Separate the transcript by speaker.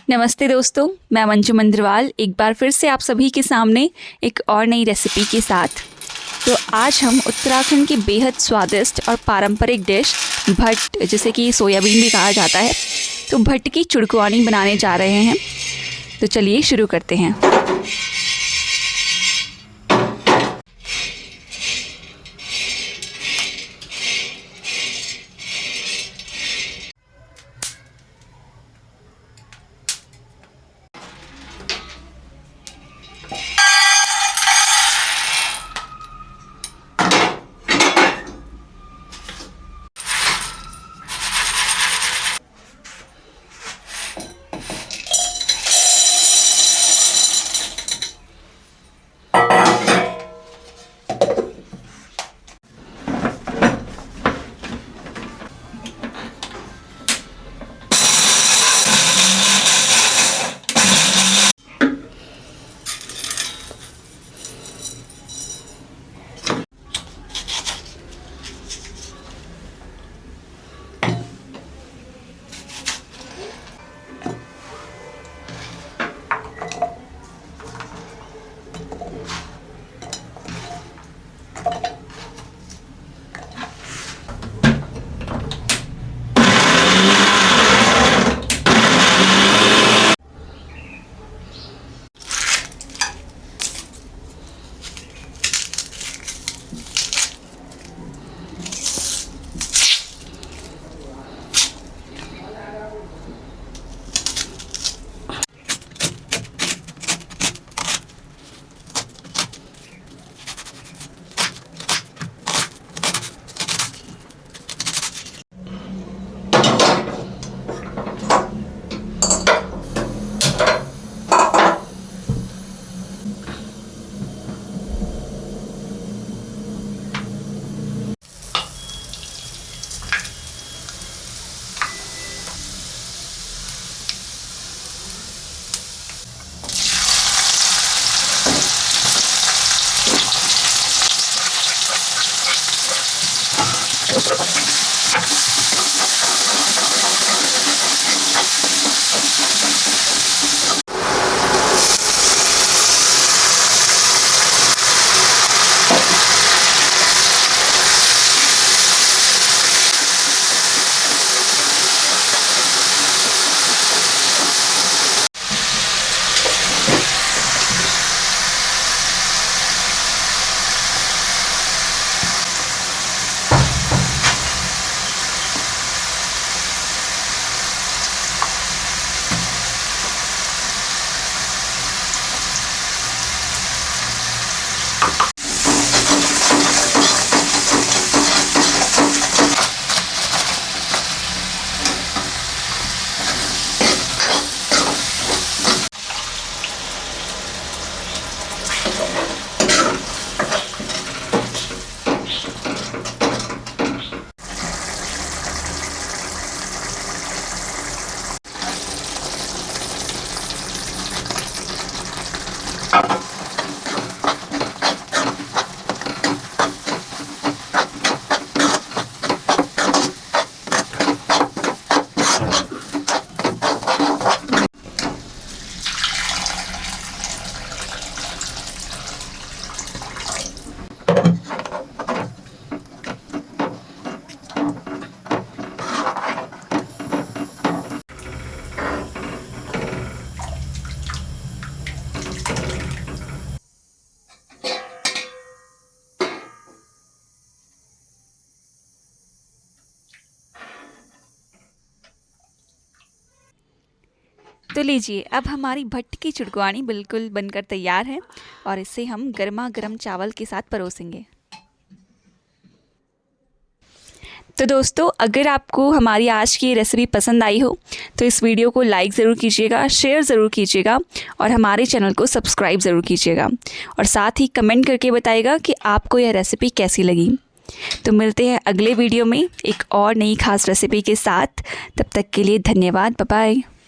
Speaker 1: नमस्ते दोस्तों, मैं मंजू मंद्रवाल एक बार फिर से आप सभी के सामने एक और नई रेसिपी के साथ। तो आज हम उत्तराखंड की बेहद स्वादिष्ट और पारंपरिक डिश भट्ट, जिसे कि सोयाबीन भी कहा जाता है, तो भट्ट की चुड़कवानी बनाने जा रहे हैं। तो चलिए शुरू करते हैं। तो लीजिए, अब हमारी भट्ट की चुड़कवानी बिल्कुल बनकर तैयार है और इसे हम गर्मा गर्म चावल के साथ परोसेंगे। तो दोस्तों, अगर आपको हमारी आज की रेसिपी पसंद आई हो तो इस वीडियो को लाइक ज़रूर कीजिएगा, शेयर ज़रूर कीजिएगा और हमारे चैनल को सब्सक्राइब ज़रूर कीजिएगा और साथ ही कमेंट करके बताइएगा कि आपको यह रेसिपी कैसी लगी। तो मिलते हैं अगले वीडियो में एक और नई खास रेसिपी के साथ। तब तक के लिए धन्यवाद। Bye bye.